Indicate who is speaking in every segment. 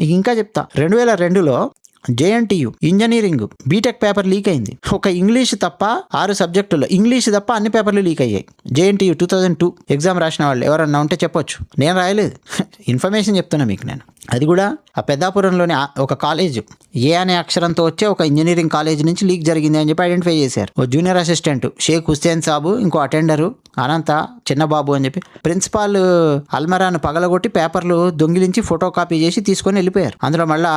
Speaker 1: నీకు ఇంకా చెప్తా, 2002లో JNTU engineering BTech paper leak అయింది. ఒక ఇంగ్లీష్ తప్ప 6 సబ్జెక్టుల్లో ఇంగ్లీష్ తప్ప అన్ని పేపర్లు లీక్ అయ్యాయి. జేఎన్టీయు 2002 ఎగ్జామ్ రాసిన వాళ్ళు ఎవరన్నా ఉంటే చెప్పొచ్చు, నేను రాయలేదు. ఇన్ఫర్మేషన్ చెప్తున్నా మీకు నేను. అది కూడా ఆ పెద్దాపురంలోని ఒక కాలేజ్ ఏ అనే అక్షరంతో వచ్చే ఒక ఇంజనీరింగ్ కాలేజ్ నుంచి లీక్ జరిగింది అని చెప్పి ఐడెంటిఫై చేశారు. ఓ జూనియర్ అసిస్టెంట్ షేక్ హుస్సేన్ సాబు, ఇంకో అటెండరు అనంత చిన్నబాబు అని చెప్పి ప్రిన్సిపాల్ అల్మరాను పగలగొట్టి పేపర్లు దొంగిలించి ఫోటో కాపీ చేసి తీసుకొని వెళ్ళిపోయారు. అందులో మళ్ళా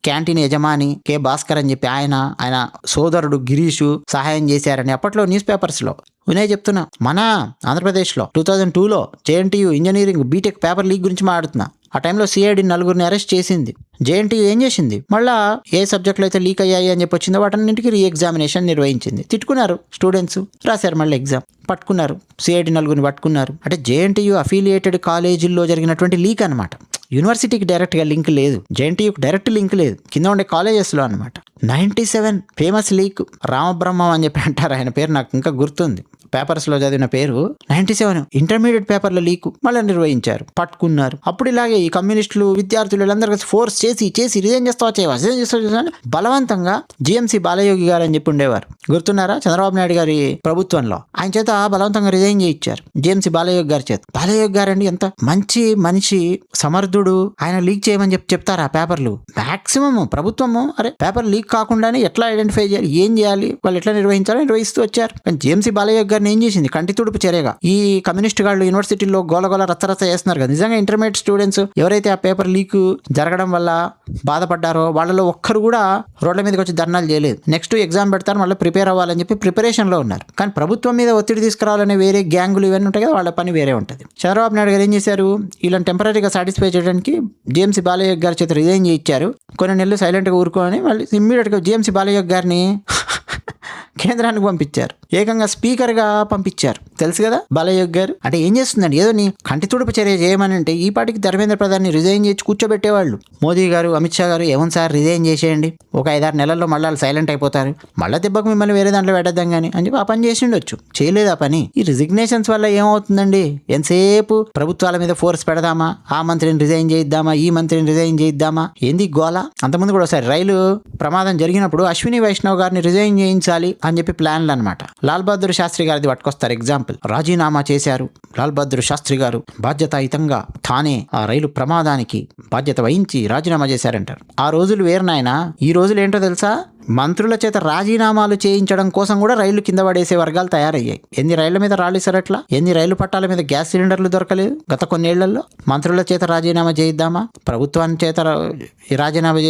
Speaker 1: క్యాంటీన్ యజమాని కె భాస్కర్ అని చెప్పి ఆయన సోదరుడు గిరీషు సహాయం చేశారని అప్పట్లో న్యూస్ పేపర్స్లో వినయ్ చెప్తున్నా. మన ఆంధ్రప్రదేశ్లో 2002లో JNTU engineering BTech paper leak గురించి మాట్లాడుతున్నా. ఆ టైంలో సిఐడి 4 అరెస్ట్ చేసింది. జేఎన్టీయు ఏం చేసింది, మళ్ళా ఏ సబ్జెక్టులు అయితే లీక్ అయ్యాయి అని చెప్పి వచ్చిందో వాటన్నింటికి రీ ఎగ్జామినేషన్ నిర్వహించింది. తిట్టుకున్నారు స్టూడెంట్స్, రాశారు మళ్ళీ ఎగ్జామ్, పట్టుకున్నారు సిఐడి 4 పట్టుకున్నారు. అంటే జేఎన్టీయు అఫిలియేటెడ్ కాలేజీల్లో జరిగినటువంటి లీక్ అనమాట. యూనివర్సిటీకి డైరెక్ట్గా లింక్ లేదు, జేఎన్టీయూకి డైరెక్ట్ లింక్ లేదు, కింద ఉండే కాలేజెస్లో అనమాట. 97 ఫేమస్ లీక్ రామబ్రహ్మం అని చెప్పి అంటారు, ఆయన పేరు నాకు ఇంకా గుర్తుంది, పేపర్స్లో చదివిన పేరు. 97 ఇంటర్మీడియట్ పేపర్ల లీకు మళ్ళీ నిర్వహించారు, పట్టుకున్నారు. అప్పుడు ఇలాగే ఈ కమ్యూనిస్టులు విద్యార్థులు వీళ్ళందరూ ఫోర్స్ చేసి రిజైన్ చేస్తావా బలవంతంగా జిఎంసి బాలయోగి గారు అని చెప్పి ఉండేవారు, గుర్తున్నారా? చంద్రబాబు నాయుడు గారి ప్రభుత్వంలో ఆయన చేత బలవంతంగా రిజైన్ చేయించారు జిఎంసి బాలయోగి గారి చేత. బాలయోగి గారు అండి ఎంత మంచి మనిషి, సమర్థుడు. ఆయన లీక్ చేయమని చెప్తారు ఆ పేపర్లు. మాక్సిమం ప్రభుత్వము అరే పేపర్ లీక్ కాకుండానే ఎట్లా ఐడెంటిఫై చేయాలి, ఏం చేయాలి, వాళ్ళు ఎట్లా నిర్వహించాలో నిర్వహిస్తూ వచ్చారు. కానీ జిఎంసి బాలయోగి గారిని ఏం చేసింది, కంటి తుడుపు చర్యగా ఈ కమ్యూనిస్ట్ గాళ్ళు యూనివర్సిటీలో గోలగోల రచ్చరచ్చ చేస్తున్నారు కదా. నిజంగా ఇంటర్మీడియట్ స్టూడెంట్స్ ఎవరైతే ఆ పేపర్ లీక్ జరగడం వల్ల బాధపడ్డారో వాళ్ళలో ఒక్కరు కూడా రోడ్ల మీదకి వచ్చి ధర్నాలు చేయలేదు. నెక్స్ట్ ఎగ్జామ్ పెడతారు, మళ్ళీ ప్రిపేర్ అవ్వాలని చెప్పి ప్రిపరేషన్లో ఉన్నారు. కానీ ప్రభుత్వం మీద ఒత్తిడి తీసుకురావాలనే వేరే గ్యాంగులు ఇవన్నీ ఉంటాయి కదా, వాళ్ళ పని వేరే ఉంటుంది. చంద్రబాబు నాయుడు గారు ఏం చేశారు, వీళ్ళని టెంపరీగా సాటిస్ఫై చేయడానికి జిఎంసి బాలయోగి గారి చేత రిజైన్ చేయించారు. కొన్ని నెలలు సైలెంట్గా ఊరుకోని మళ్ళీ ఇమ్మీడియట్గా జిఎంసి బాలయోగి గారిని కేంద్రానికి పంపించారు, ఏకంగా స్పీకర్గా పంపించారు. తెలుసు కదా బాలయోగి గారు అంటే ఏం చేస్తుందండి, ఏదో నీ కంటి తుడుపు చర్య చేయమని అంటే ఈ పాటికి ధర్మేంద్ర ప్రధాన్ని రిజైన్ చేసి కూర్చోబెట్టేవాళ్ళు. మోదీ గారు, అమిత్ షా గారు ఏమని సార్ రిజైన్ చేసేయండి, ఒక 5-6 నెలల్లో మళ్ళీ సైలెంట్ అయిపోతారు, మళ్ళీ దెబ్బకు మిమ్మల్ని వేరే దాంట్లో పెట్టద్దాం కానీ అని చెప్పి ఆ పని చేసి ఉండొచ్చు. చేయలేదు ఆ పని. ఈ రిజిగ్నేషన్స్ వల్ల ఏమవుతుందండి, ఎంతసేపు ప్రభుత్వాల మీద ఫోర్స్ పెడదామా, ఆ మంత్రిని రిజైన్ చేయిద్దామా, ఈ మంత్రిని రిజైన్ చేయిద్దామా, ఏంది గోల. అంతకుముందు కూడా ఒకసారి రైలు ప్రమాదం జరిగినప్పుడు అశ్విని వైష్ణవ్ గారిని రిజైన్ చేయించాలి అని చెప్పి ప్లాన్లు అనమాట. లాల్ బహదూర్ శాస్త్రి గారిది పట్టుకొస్తారు ఎగ్జాంపుల్. రాజీనామా చేశారు లాల్ బహదూర్ శాస్త్రి గారు, బాధ్యతాయుతంగా తానే ఆ రైలు ప్రమాదానికి బాధ్యత వహించి రాజీనామా చేశారంటారు. ఆ రోజులు వేరు నాయనా. ఈ రోజులు ఏంటో తెలుసా, మంత్రుల చేత రాజీనామాలు చేయించడం కోసం కూడా రైళ్లు కింద పడేసే వర్గాలు తయారయ్యాయి. ఎన్ని రైళ్ల మీద రాళ్ళిసరట్లా, ఎన్ని రైలు పట్టాల మీద గ్యాస్ సిలిండర్లు దొరకలేదు గత కొన్నేళ్లలో. మంత్రుల చేత రాజీనామా చేయిద్దామా, ప్రభుత్వాన్ని చేత రాజీనామా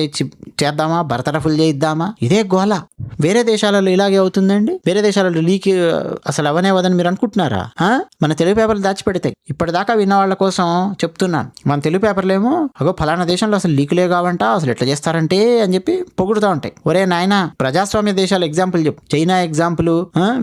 Speaker 1: చేద్దామా, బర్తరఫుల్ చేయిద్దామా, ఇదే గోల. వేరే దేశాలలో ఇలాగే అవుతుందండి. వేరే దేశాలలో లీక్ అసలు అవనే వదని మీరు అనుకుంటున్నారా? మన తెలుగు పేపర్లు దాచిపెడతాయి. ఇప్పటిదాకా విన్న వాళ్ళ కోసం చెప్తున్నాను. మన తెలుగు పేపర్లు ఏమో అగో ఫలానా దేశంలో అసలు లీకులే కావంట, అసలు ఎట్లా చేస్తారంటే అని చెప్పి పొగుడుతూ ఉంటాయి. ఒరే నాయన, ప్రజాస్వామ్య దేశాల ఎగ్జాంపుల్ చెప్పు. చైనా ఎగ్జాంపుల్,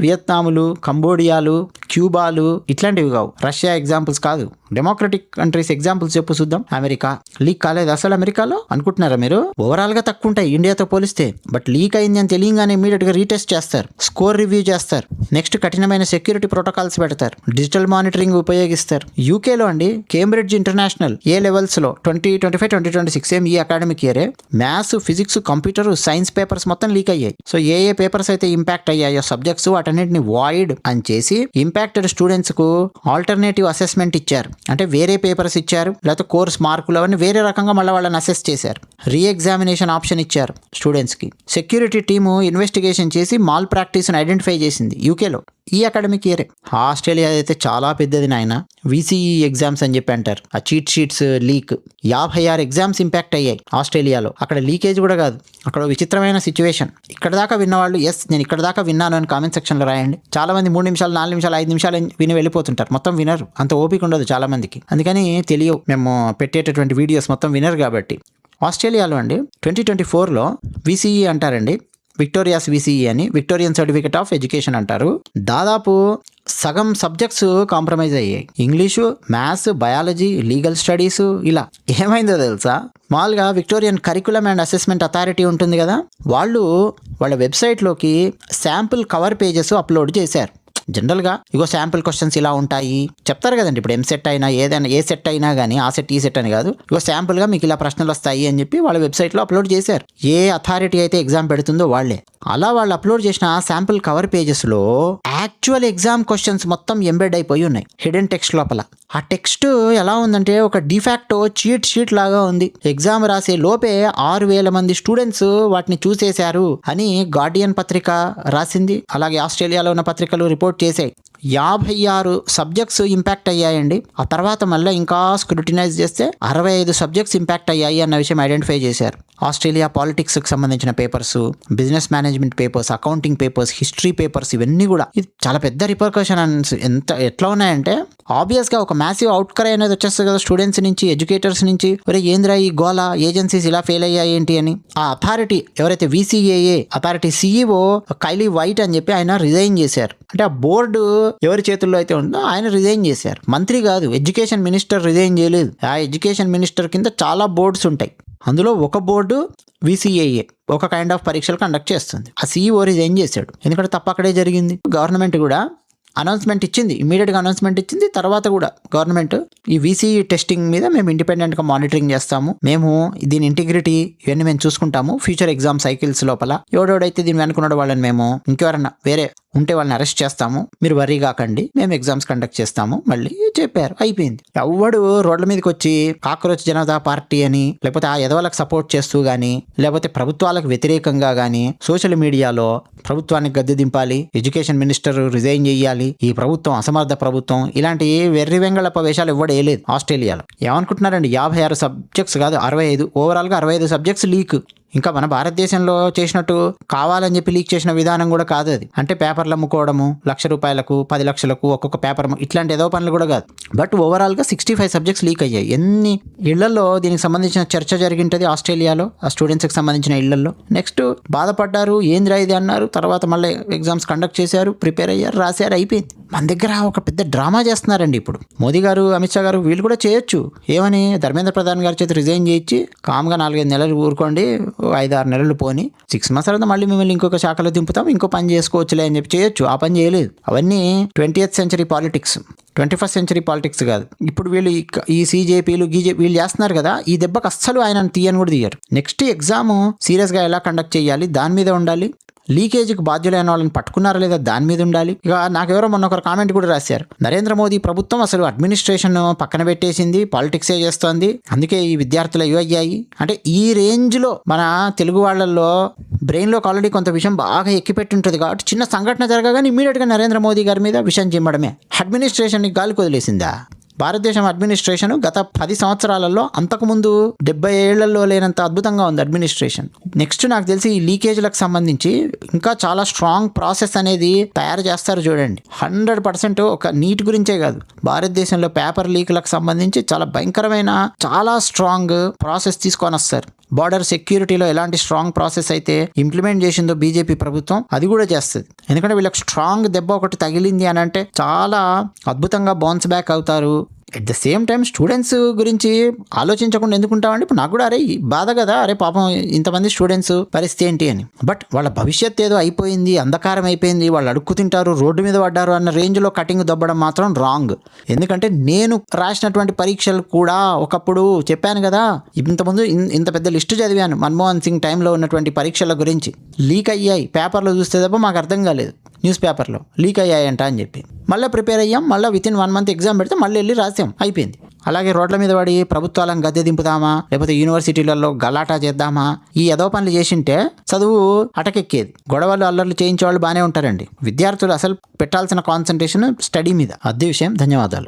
Speaker 1: వియత్నాములు, కంబోడియాలు, క్యూబాలు ఇట్లాంటివి కావు. రష్యా ఎగ్జాంపుల్స్ కాదు. డెమోక్రటిక్ కంట్రీస్ ఎగ్జాంపుల్స్ చెప్పు చూద్దాం. అమెరికా లీక్ కాలేదు అసలు. అమెరికాలో అనుకుంటున్నారా మీరు, ఓవరాల్ గా తక్కువ ఉంటాయి ఇండియాతో పోలిస్తే. బట్ లీక్ అయింది అని తెలియగానే ఇమీడియట్ గా రీటెస్ట్ చేస్తారు, స్కోర్ రివ్యూ చేస్తారు, నెక్స్ట్ కఠినమైన సెక్యూరిటీ ప్రోటోకాల్స్ పెడతారు, డిజిటల్ మానిటరింగ్ ఉపయోగిస్తారు. యూకేలో అండి కేంబ్రిడ్జ్ ఇంటర్నేషనల్ ఏ లెవెల్స్ లో 2025-2026 ఈ అకాడమిక్ ఇయరే maths, physics, computer, science papers మొత్తం లీక్ అయ్యాయి. సో ఏ పేపర్స్ అయితే ఇంపాక్ట్ అయ్యాయో సబ్జెక్ట్స్ వాటన్నిటిని వాయిడ్ అని చేసి ఇంపాక్టెడ్ స్టూడెంట్స్ కు ఆల్టర్నేటివ్ అసెస్మెంట్ ఇచ్చారు. అంటే వేరే పేపర్స్ ఇచ్చారు, లేకపోతే కోర్స్ మార్కులు అవన్నీ వేరే రకంగా మళ్ళీ వాళ్ళని అసెస్ చేశారు. రీ ఎగ్జామినేషన్ ఆప్షన్ ఇచ్చారు స్టూడెంట్స్ కి. సెక్యూరిటీ టీము ఇన్వెస్టిగేషన్ చేసి మాల్ ప్రాక్టీస్ ఐడెంటిఫై చేసింది యూకేలో ఈ అకాడమిక్ ఇయరే. ఆస్ట్రేలియా అయితే చాలా పెద్దది నాయన. విసిఈ ఎగ్జామ్స్ అని చెప్పి అంటారు. ఆ cheat sheets leak 56 exams impact అయ్యాయి ఆస్ట్రేలియాలో. అక్కడ లీకేజ్ కూడా కాదు, అక్కడ విచిత్రమైన సిచ్యువేషన్. ఇక్కడ దాకా విన్నవాళ్ళు ఎస్ నేను ఇక్కడ దాకా విన్నాను అని కామెంట్ సెక్షన్లో రాయండి. చాలా మంది 3 నిమిషాలు, 4 నిమిషాలు, 5 నిమిషాలు విని వెళ్ళిపోతుంటారు, మొత్తం వినరు. అంత ఓపిక ఉండదు చాలా మందికి, అందుకని తెలియవు మేము పెట్టేటటువంటి వీడియోస్ మొత్తం వినరు కాబట్టి. ఆస్ట్రేలియాలో అండి 2024లో విసిఈ అంటారండి, విక్టోరియాస్ విసిఈ అని, విక్టోరియన్ సర్టిఫికేట్ ఆఫ్ ఎడ్యుకేషన్ అంటారు. దాదాపు సగం సబ్జెక్ట్స్ కాంప్రమైజ్ అయ్యాయి. English, maths, biology, legal studies. ఇలా ఏమైందో తెలుసా, మామూలుగా Victorian curriculum and assessment authority ఉంటుంది కదా, వాళ్ళు వాళ్ళ వెబ్సైట్లోకి శాంపుల్ కవర్ పేజెస్ అప్లోడ్ చేశారు. జనరల్గా ఇగో శాంపుల్ క్వశ్చన్స్ ఇలా ఉంటాయి చెప్తారు కదండి. ఇప్పుడు ఎంసెట్ అయినా ఏదైనా ఏ సెట్ అయినా కానీ ఆ సెట్ ఈ సెట్ అని కాదు, ఇగో శాంపుల్గా మీకు ఇలా ప్రశ్నలు వస్తాయి అని చెప్పి వాళ్ళ వెబ్సైట్లో అప్లోడ్ చేశారు. ఏ అథారిటీ అయితే ఎగ్జామ్ పెడుతుందో వాళ్ళే. అలా వాళ్ళు అప్లోడ్ చేసిన శాంపుల్ కవర్ పేజెస్లో యాక్చువల్ ఎగ్జామ్ క్వశ్చన్స్ మొత్తం ఎంబెడ్ అయిపోయి ఉన్నాయి హిడెన్ టెక్స్ట్ లోపల. ఆ టెక్స్ట్ ఎలా ఉందంటే ఒక డిఫాక్టో చీట్ షీట్ లాగా ఉంది. ఎగ్జామ్ రాసే లోపే 6,000 మంది స్టూడెంట్స్ వాటిని చూసేశారు అని గార్డియన్ పత్రిక రాసింది. అలాగే ఆస్ట్రేలియాలో ఉన్న పత్రికలు రిపోర్ట్ చేశాయి. 56 సబ్జెక్ట్స్ ఇంపాక్ట్ అయ్యాయండి. ఆ తర్వాత మళ్ళీ ఇంకా స్క్రూటినైజ్ చేస్తే 65 సబ్జెక్ట్స్ ఇంపాక్ట్ అయ్యాయి అన్న విషయం ఐడెంటిఫై చేశారు. ఆస్ట్రేలియా పాలిటిక్స్కి సంబంధించిన papers, business management papers, accounting papers, history papers, ఇవన్నీ కూడా ఇది చాలా పెద్ద రిపర్కషన్స్ ఎట్లా ఉన్నాయంటే ఆబ్వియస్గా ఒక మ్యాసివ్ అవుట్క్రై అనేది వచ్చేస్తుంది కదా స్టూడెంట్స్ నుంచి, ఎడ్యుకేటర్స్ నుంచి. ఒరే ఏంద్రా ఈ గోలా, ఏజెన్సీస్ ఇలా ఫెయిల్ అయ్యాయి ఏంటి అని. ఆ అథారిటీ ఎవరైతే VCAA authority CEO Kylie white అని చెప్పి ఆయన రిజైన్ చేశారు. అంటే ఆ బోర్డు ఎవరి చేతుల్లో అయితే ఉందో ఆయన రిజైన్ చేశారు. మంత్రి కాదు, ఎడ్యుకేషన్ మినిస్టర్ రిజైన్ చేయలేదు. ఆ ఎడ్యుకేషన్ మినిస్టర్ కింద చాలా బోర్డ్స్ ఉంటాయి. అందులో ఒక బోర్డు VCAA ఒక కైండ్ ఆఫ్ పరీక్షలు కండక్ట్ చేస్తుంది. ఆ CEO రిజైన్ చేశాడు. ఎందుకంటే తప్ప అక్కడే జరిగింది. గవర్నమెంట్ కూడా అనౌన్స్మెంట్ ఇచ్చింది, ఇమీడియట్గా అనౌన్స్మెంట్ ఇచ్చింది. తర్వాత కూడా గవర్నమెంట్ ఈ VCE టెస్టింగ్ మీద మేము ఇండిపెండెంట్గా మానిటరింగ్ చేస్తాము, మేము దీని ఇంటిగ్రిటీ ఇవన్నీ మేము చూసుకుంటాము ఫ్యూచర్ ఎగ్జామ్ సైకిల్స్ లోపల. ఎవడెవడైతే దీన్ని వెనుకున్నాడు వాళ్ళని మేము ఇంకెవరన్నా వేరే ఉంటే వాళ్ళని అరెస్ట్ చేస్తాము, మీరు వర్రీ కాకండి, మేము ఎగ్జామ్స్ కండక్ట్ చేస్తాము మళ్ళీ చెప్పారు. అయిపోయింది. ఎవడు రోడ్ల మీదకి వచ్చి కాక్రోచ్ జనతా పార్టీ అని లేకపోతే ఆ ఎదవలకు సపోర్ట్ చేస్తూ కానీ లేకపోతే ప్రభుత్వాలకు వ్యతిరేకంగా కానీ సోషల్ మీడియాలో ప్రభుత్వానికి గద్దె దింపాలి, ఎడ్యుకేషన్ మినిస్టర్ రిజైన్ చేయాలి, ఈ ప్రభుత్వం అసమర్థ ప్రభుత్వం, ఇలాంటి వెర్రి వెంగళప్ప వేషాలు ఇవ్వడేయలేదు ఆస్ట్రేలియాలో. ఏమనుకుంటున్నారండి, 56 సబ్జెక్ట్స్ కాదు 65, ఓవరాల్గా 65 సబ్జెక్ట్స్ లీక్. ఇంకా మన భారతదేశంలో చేసినట్టు కావాలని చెప్పి లీక్ చేసిన విధానం కూడా కాదు అది. అంటే పేపర్లు అమ్ముకోవడము, ₹1,00,000 10 లక్షలకు ఒక్కొక్క పేపర్, ఇట్లాంటి ఏదో పనులు కూడా కాదు. బట్ ఓవరాల్గా 65 సబ్జెక్ట్స్ లీక్ అయ్యాయి. ఎన్ని ఇళ్లలో దీనికి సంబంధించిన చర్చ జరిగింటది ఆస్ట్రేలియాలో, ఆ స్టూడెంట్స్కి సంబంధించిన ఇళ్లలో. నెక్స్ట్ బాధపడ్డారు, ఏంద్రా ఇది అన్నారు. తర్వాత మళ్ళీ ఎగ్జామ్స్ కండక్ట్ చేశారు, ప్రిపేర్ అయ్యారు, రాశారు, అయిపోయింది. మన దగ్గర ఒక పెద్ద డ్రామా చేస్తున్నారండి ఇప్పుడు. మోదీ గారు, అమిత్ షా గారు వీళ్ళు కూడా చేయొచ్చు. ఏమని ధర్మేంద్ర ప్రధాన్ గారి చేతి రిజైన్ చేయించి కామ్గా 4-5 నెలలు ఊరుకోండి, 5-6 నెలలు పోని, 6 months తర్వాత మళ్ళీ మిమ్మల్ని ఇంకొక శాఖలో దింపుతాం, ఇంకో పని చేసుకోవచ్చులే అని చెప్పి చేయొచ్చు. ఆ పని చేయలేదు. అవన్నీ 20th century politics, 21st century politics కాదు. ఇప్పుడు వీళ్ళు ఈ CJPలు వీళ్ళు చేస్తున్నారు కదా, ఈ దెబ్బకు అస్సలు ఆయన తీయని కూడా తీయరు. నెక్స్ట్ ఎగ్జామ్ సీరియస్గా ఎలా కండక్ట్ చేయాలి దాని మీద ఉండాలి. లీకేజీకి బాధ్యులైన వాళ్ళని పట్టుకున్నారా లేదా దాని మీద ఉండాలి. ఇక నాకెవరో మొన్న ఒక కామెంట్ కూడా రాశారు, నరేంద్ర మోదీ ప్రభుత్వం అసలు అడ్మినిస్ట్రేషన్ పక్కన పెట్టేసింది, పాలిటిక్సే చేస్తోంది, అందుకే ఈ విద్యార్థులు ఇవి అయ్యాయి. అంటే ఈ రేంజ్లో మన తెలుగు వాళ్ళల్లో బ్రెయిన్లోకి ఆల్రెడీ కొంత విషయం బాగా ఎక్కిపెట్టి ఉంటుంది కాబట్టి చిన్న సంఘటన జరగగానే ఇమీడియట్గా నరేంద్ర మోదీ గారి మీద విషయం చిమ్మడమే. అడ్మినిస్ట్రేషన్ని గాలికి వదిలేసిందా? భారతదేశం అడ్మినిస్ట్రేషన్ గత 10 సంవత్సరాలలో అంతకుముందు 70 ఏళ్లలో లేనంత అద్భుతంగా ఉంది అడ్మినిస్ట్రేషన్. నెక్స్ట్ నాకు తెలిసి ఈ లీకేజ్లకు సంబంధించి ఇంకా చాలా స్ట్రాంగ్ ప్రాసెస్ అనేది తయారు చేస్తారు చూడండి. 100% ఒక నీట్ గురించే కాదు, భారతదేశంలో పేపర్ లీక్లకు సంబంధించి చాలా భయంకరమైన చాలా స్ట్రాంగ్ ప్రాసెస్ తీసుకొని వస్తారు. బార్డర్ సెక్యూరిటీలో ఎలాంటి స్ట్రాంగ్ ప్రాసెస్ అయితే ఇంప్లిమెంట్ చేసిందో బీజేపీ ప్రభుత్వం, అది కూడా చేస్తుంది. ఎందుకంటే వీళ్ళకి స్ట్రాంగ్ దెబ్బ ఒకటి తగిలింది అని అంటే చాలా అద్భుతంగా బౌన్స్ బ్యాక్ అవుతారు. At the same time students గురించి ఆలోచించకుండా ఎందుకుంటామండి. ఇప్పుడు నాకు కూడా అరే బాధ కదా, అరే పాపం ఇంతమంది స్టూడెంట్స్ పరిస్థితి ఏంటి అని. బట్ వాళ్ళ భవిష్యత్తు ఏదో అయిపోయింది, అంధకారం అయిపోయింది, వాళ్ళు అడుక్కు తింటారు, రోడ్డు మీద పడ్డారు అన్న రేంజ్లో కటింగ్ దొబ్బడం మాత్రం రాంగ్. ఎందుకంటే నేను రాసినటువంటి పరీక్షలు కూడా ఒకప్పుడు చెప్పాను కదా, ఇంతకుముందు ఇంత పెద్ద లిస్టు చదివాను మన్మోహన్ సింగ్ టైంలో ఉన్నటువంటి పరీక్షల గురించి. లీక్ అయ్యాయి, పేపర్లో చూస్తే తప్ప మాకు అర్థం కాలేదు, న్యూస్ పేపర్లో లీక్ అయ్యాయంట అని చెప్పి. మళ్ళీ ప్రిపేర్ అయ్యాం, మళ్ళీ వితిన్ 1 month ఎగ్జామ్ పెడితే మళ్ళీ వెళ్ళి రాసాం, అయిపోయింది. అలాగే రోడ్ల మీద పడి ప్రభుత్వాలను గద్దె దింపుదామా లేకపోతే యూనివర్సిటీలలో గలాటా చేద్దామా, ఈ ఏదో పనులు చేసింటే చదువు అటకెక్కేది. గొడవలు అల్లర్లు చేయించే వాళ్ళు బాగానే ఉంటారండి. విద్యార్థులు అసలు పెట్టాల్సిన కాన్సన్ట్రేషన్ స్టడీ మీద. అదే విషయం. ధన్యవాదాలు.